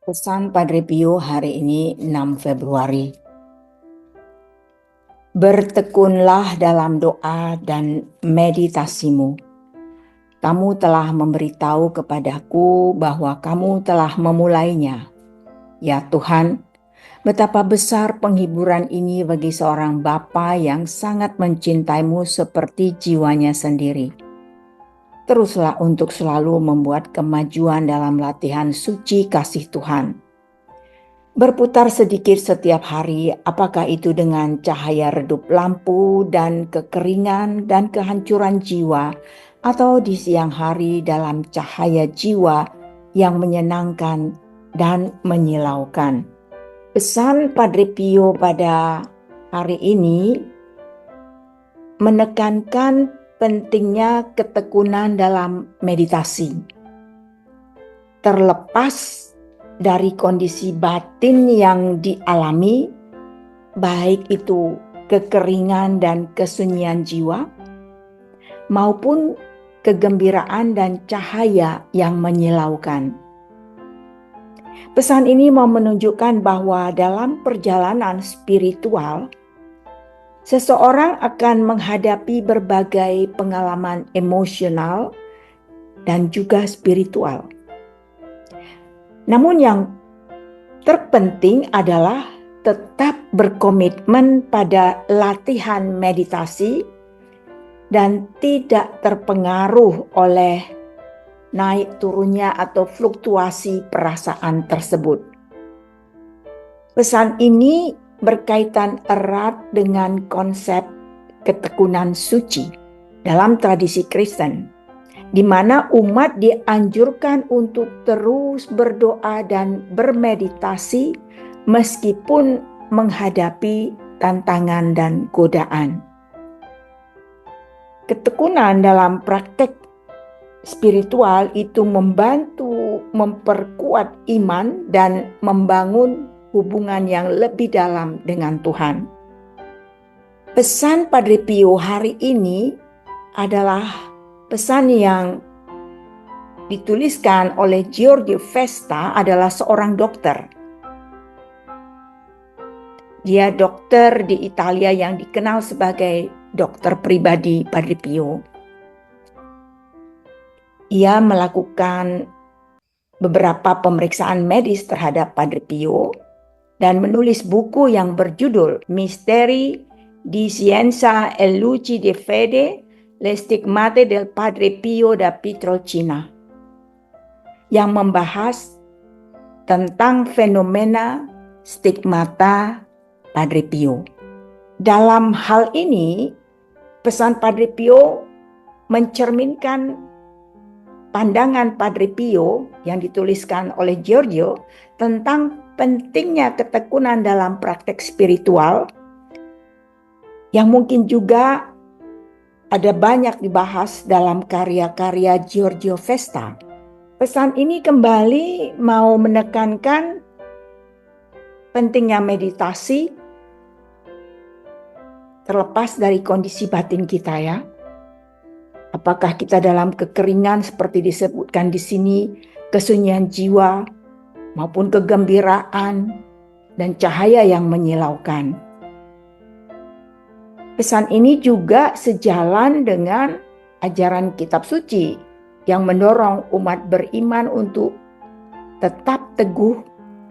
Pesan Padre Pio hari ini 6 Februari. Bertekunlah dalam doa dan meditasimu. Kamu telah memberitahu kepadaku bahwa kamu telah memulainya. Ya Tuhan, betapa besar penghiburan ini bagi seorang bapa yang sangat mencintaimu seperti jiwanya sendiri. Teruslah untuk selalu membuat kemajuan dalam latihan suci kasih Tuhan. Berputar sedikit setiap hari, apakah itu dengan cahaya redup lampu dan kekeringan dan kehancuran jiwa, atau di siang hari dalam cahaya jiwa yang menyenangkan dan menyilaukan. Pesan Padre Pio pada hari ini menekankan pentingnya ketekunan dalam meditasi. Terlepas dari kondisi batin yang dialami, baik itu kekeringan dan kesunyian jiwa, maupun kegembiraan dan cahaya yang menyilaukan. Pesan ini mau menunjukkan bahwa dalam perjalanan spiritual, seseorang akan menghadapi berbagai pengalaman emosional dan juga spiritual. Namun yang terpenting adalah tetap berkomitmen pada latihan meditasi dan tidak terpengaruh oleh naik turunnya atau fluktuasi perasaan tersebut. Pesan ini berkaitan erat dengan konsep ketekunan suci dalam tradisi Kristen, di mana umat dianjurkan untuk terus berdoa dan bermeditasi meskipun menghadapi tantangan dan godaan. Ketekunan dalam praktek spiritual itu membantu memperkuat iman dan membangun hubungan yang lebih dalam dengan Tuhan. Pesan Padre Pio hari ini adalah pesan yang dituliskan oleh Giorgio Vesta, adalah seorang dokter. Dia dokter di Italia yang dikenal sebagai dokter pribadi Padre Pio. Ia melakukan beberapa pemeriksaan medis terhadap Padre Pio dan menulis buku yang berjudul Misteri di Scienza e Luci di Fede, le stigmate del Padre Pio da Pietrelcina, yang membahas tentang fenomena stigmata Padre Pio. Dalam hal ini, pesan Padre Pio mencerminkan pandangan Padre Pio yang dituliskan oleh Giorgio tentang pentingnya ketekunan dalam praktek spiritual, yang mungkin juga ada banyak dibahas dalam karya-karya Giorgio Vesta. Pesan ini kembali mau menekankan pentingnya meditasi terlepas dari kondisi batin kita, ya. Apakah kita dalam kekeringan seperti disebutkan di sini, kesunyian jiwa, maupun kegembiraan dan cahaya yang menyilaukan. Pesan ini juga sejalan dengan ajaran kitab suci yang mendorong umat beriman untuk tetap teguh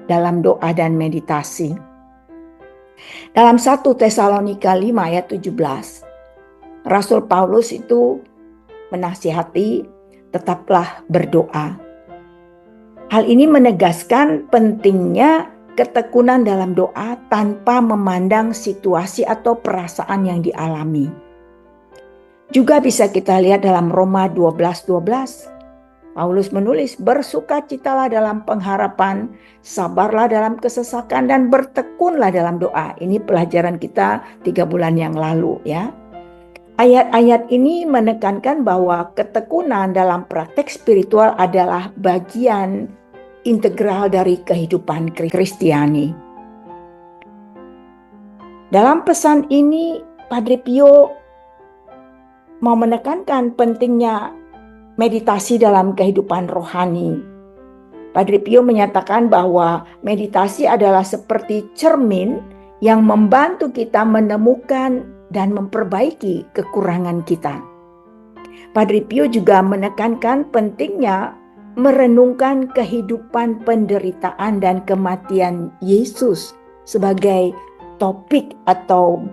dalam doa dan meditasi. Dalam 1 Tesalonika 5 ayat 17, Rasul Paulus itu menasihati, tetaplah berdoa. Hal ini menegaskan pentingnya ketekunan dalam doa tanpa memandang situasi atau perasaan yang dialami. Juga bisa kita lihat dalam Roma 12:12. Paulus menulis, bersukacitalah dalam pengharapan, sabarlah dalam kesesakan, dan bertekunlah dalam doa. Ini pelajaran kita 3 bulan yang lalu, ya. Ayat-ayat ini menekankan bahwa ketekunan dalam praktek spiritual adalah bagian integral dari kehidupan Kristiani. Dalam pesan ini, Padre Pio mau menekankan pentingnya meditasi dalam kehidupan rohani. Padre Pio menyatakan bahwa meditasi adalah seperti cermin yang membantu kita menemukan dan memperbaiki kekurangan kita. Padre Pio juga menekankan pentingnya merenungkan kehidupan, penderitaan, dan kematian Yesus sebagai topik atau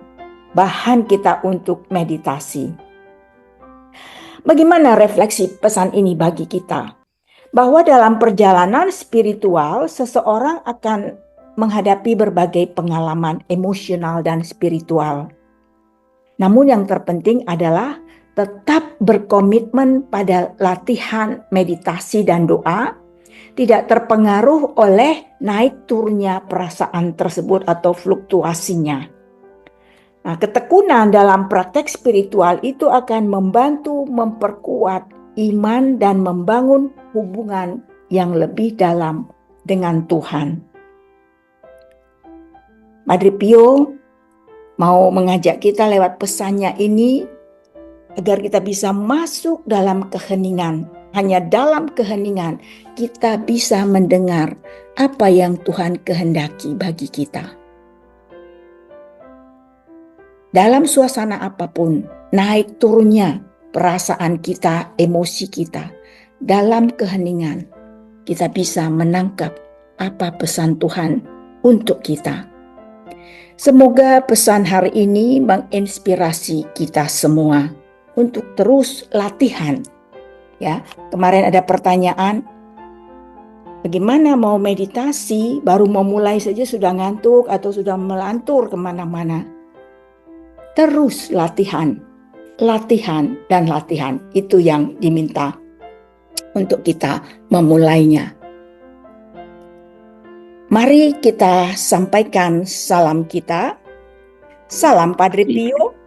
bahan kita untuk meditasi. Bagaimana refleksi pesan ini bagi kita? Bahwa dalam perjalanan spiritual, seseorang akan menghadapi berbagai pengalaman emosional dan spiritual. Namun yang terpenting adalah tetap berkomitmen pada latihan meditasi dan doa, tidak terpengaruh oleh naik turunnya perasaan tersebut atau fluktuasinya. Nah, ketekunan dalam praktek spiritual itu akan membantu memperkuat iman dan membangun hubungan yang lebih dalam dengan Tuhan. Padre Pio mau mengajak kita lewat pesannya ini agar kita bisa masuk dalam keheningan. Hanya dalam keheningan kita bisa mendengar apa yang Tuhan kehendaki bagi kita. Dalam suasana apapun, naik turunnya perasaan kita, emosi kita, dalam keheningan kita bisa menangkap apa pesan Tuhan untuk kita. Semoga pesan hari ini menginspirasi kita semua untuk terus latihan. Ya, kemarin ada pertanyaan, bagaimana mau meditasi, baru mau mulai saja sudah ngantuk atau sudah melantur kemana-mana. Terus latihan, dan latihan. Itu yang diminta untuk kita memulainya. Mari kita sampaikan salam kita. Salam Padre Pio.